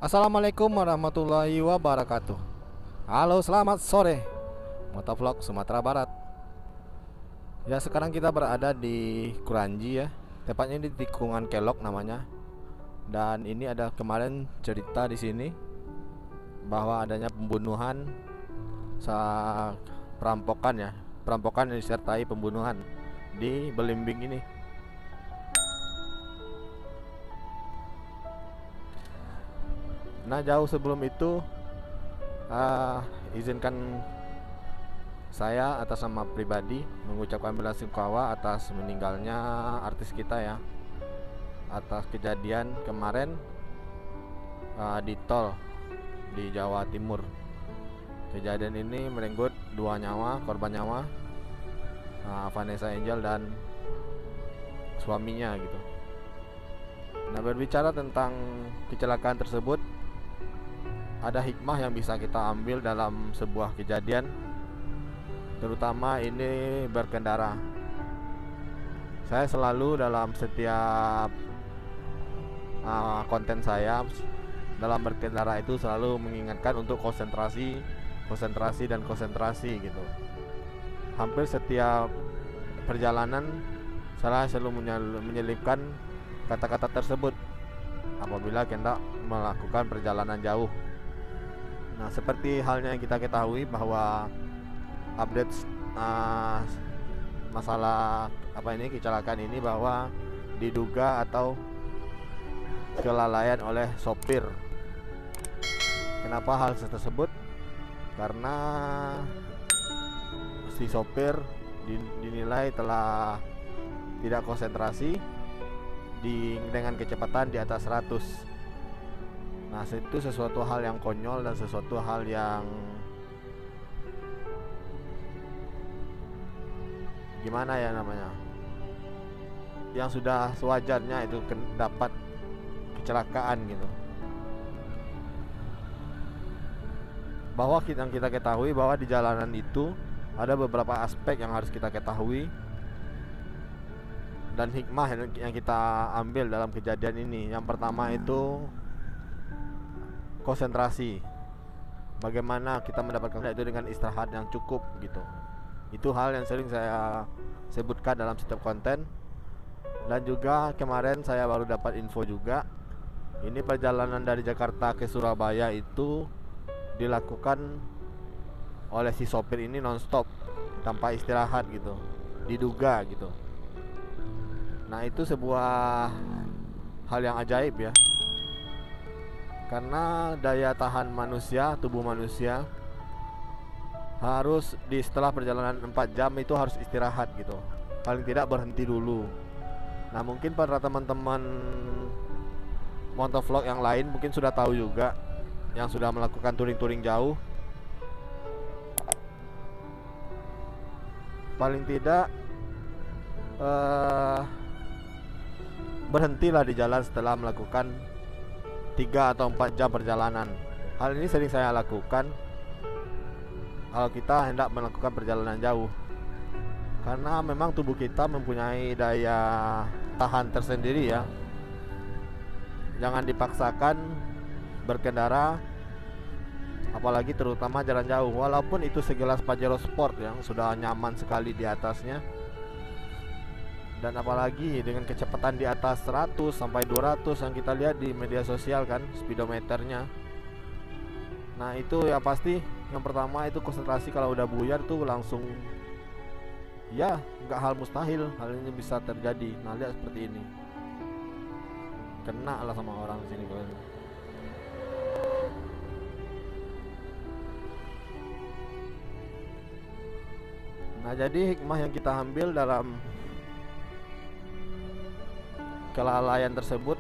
Assalamualaikum warahmatullahi wabarakatuh. Halo, selamat sore Motovlog Sumatera Barat. Ya, sekarang kita berada di Kuranji ya. Tepatnya di tikungan Kelok namanya. Dan ini ada kemarin cerita di sini bahwa adanya pembunuhan perampokan ya. Perampokan yang disertai pembunuhan di Belimbing ini. Nah, jauh sebelum itu izinkan saya atas nama pribadi mengucapkan belasungkawa atas meninggalnya artis kita ya, atas kejadian kemarin di tol di Jawa Timur. Kejadian ini merenggut dua nyawa, korban nyawa, Vanessa Angel dan suaminya gitu. Nah, berbicara tentang kecelakaan tersebut, ada hikmah yang bisa kita ambil dalam sebuah kejadian, terutama ini berkendara. Saya selalu dalam setiap konten saya dalam berkendara itu selalu mengingatkan untuk konsentrasi dan konsentrasi gitu. Hampir setiap perjalanan saya selalu menyelipkan kata-kata tersebut apabila hendak melakukan perjalanan jauh. Nah, seperti halnya yang kita ketahui bahwa update masalah kecelakaan ini bahwa diduga atau kelalaian oleh sopir. Kenapa hal tersebut? Karena si sopir dinilai telah tidak konsentrasi dengan kecepatan di atas 100. Nah, itu sesuatu hal yang konyol dan sesuatu hal yang gimana ya namanya, yang sudah sewajarnya itu dapat kecelakaan gitu. Bahwa kita ketahui bahwa di jalanan itu ada beberapa aspek yang harus kita ketahui dan hikmah yang kita ambil dalam kejadian ini. Yang pertama itu konsentrasi. Bagaimana kita mendapatkan itu dengan istirahat yang cukup gitu. Itu hal yang sering saya sebutkan dalam setiap konten. Dan juga kemarin saya baru dapat info juga, ini perjalanan dari Jakarta ke Surabaya itu dilakukan oleh si sopir ini nonstop tanpa istirahat gitu, diduga gitu. Nah, itu sebuah hal yang ajaib ya, karena daya tahan manusia, tubuh manusia harus setelah perjalanan 4 jam itu harus istirahat gitu, paling tidak berhenti dulu. Nah, mungkin para teman-teman motovlog yang lain mungkin sudah tahu juga, yang sudah melakukan touring-touring jauh, paling tidak berhentilah di jalan setelah melakukan 3 atau 4 jam perjalanan. Hal ini sering saya lakukan kalau kita hendak melakukan perjalanan jauh, karena memang tubuh kita mempunyai daya tahan tersendiri ya. Jangan dipaksakan berkendara, apalagi terutama jalan jauh. Walaupun itu segelas Pajero Sport yang sudah nyaman sekali di atasnya, dan apalagi dengan kecepatan di atas 100 sampai 200 yang kita lihat di media sosial kan, speedometernya. Nah, itu ya pasti yang pertama itu konsentrasi. Kalau udah buyar tuh langsung, ya nggak hal mustahil hal ini bisa terjadi. Nah, lihat seperti ini, kena lah sama orang sini kalau ini. Nah, jadi hikmah yang kita ambil dalam kelalaian tersebut,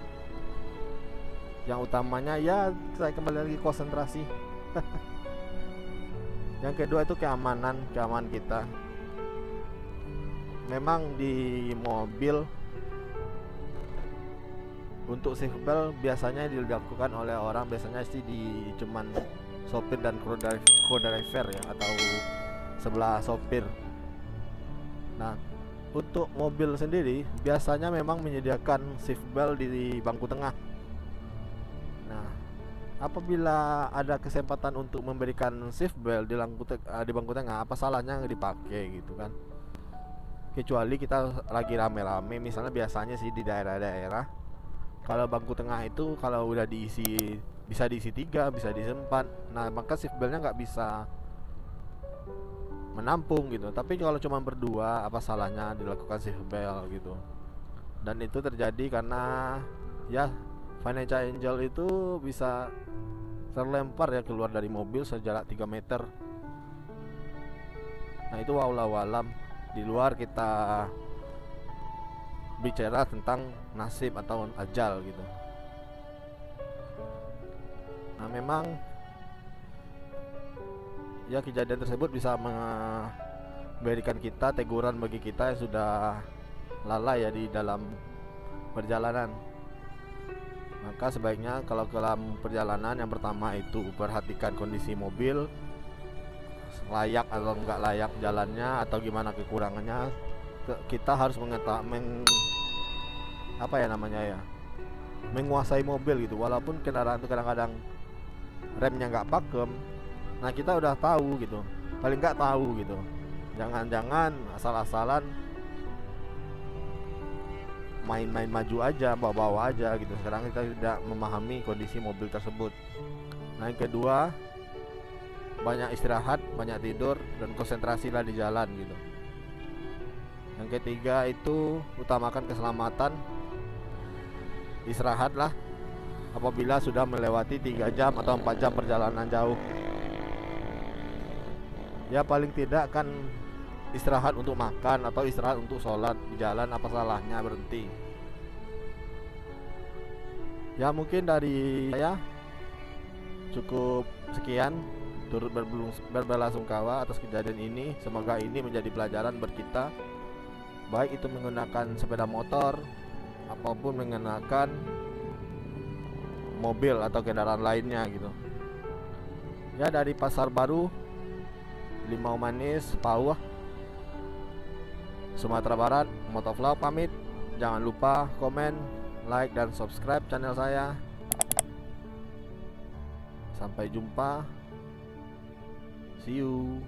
yang utamanya ya saya kembali lagi konsentrasi. Yang kedua itu keamanan kita. Memang di mobil untuk seatbelt biasanya dilakukan oleh orang, biasanya sih di cuman sopir dan co-driver ya, atau sebelah sopir. Nah, untuk mobil sendiri biasanya memang menyediakan seatbelt di bangku tengah. Nah, Apabila ada kesempatan untuk memberikan seat belt di bangku tengah, apa salahnya nggak dipakai gitu kan? Kecuali kita lagi rame-rame, misalnya biasanya sih di daerah-daerah, kalau bangku tengah itu kalau udah diisi, bisa diisi 3, bisa diisi 4. Nah, maka seat beltnya nggak bisa menampung gitu. Tapi kalau cuma berdua, apa salahnya dilakukan seat belt gitu? Dan itu terjadi karena ya Financial Angel itu bisa terlempar ya keluar dari mobil sejarak 3 meter. Nah, itu wallahu alam. Di luar kita bicara tentang nasib atau ajal gitu. Nah, memang ya kejadian tersebut bisa memberikan kita teguran bagi kita yang sudah lalai ya di dalam perjalanan. Maka sebaiknya kalau dalam perjalanan, yang pertama itu perhatikan kondisi mobil, layak atau enggak layak jalannya atau gimana kekurangannya. Kita harus apa ya namanya ya, menguasai mobil gitu. Walaupun kendaraan itu kadang-kadang remnya nggak pakem, nah kita udah tahu gitu, paling nggak tahu gitu. Jangan-jangan asal-asalan main-main maju aja, bawa-bawa aja gitu. Sekarang kita tidak memahami kondisi mobil tersebut. Nah, yang kedua, banyak istirahat, banyak tidur, dan konsentrasilah di jalan gitu. Yang ketiga itu utamakan keselamatan. Istirahatlah apabila sudah melewati 3 jam atau 4 jam perjalanan jauh. Ya paling tidak kan istirahat untuk makan atau istirahat untuk sholat di jalan, apa salahnya berhenti. Ya mungkin dari saya cukup sekian, turut berbelasungkawa atas kejadian ini. Semoga ini menjadi pelajaran buat kita, baik itu menggunakan sepeda motor apapun menggunakan mobil atau kendaraan lainnya gitu. Ya, dari Pasar Baru, Limau Manis, Pauh, Sumatera Barat, Motovlog pamit. Jangan lupa komen, like, dan subscribe channel saya. Sampai jumpa. See you.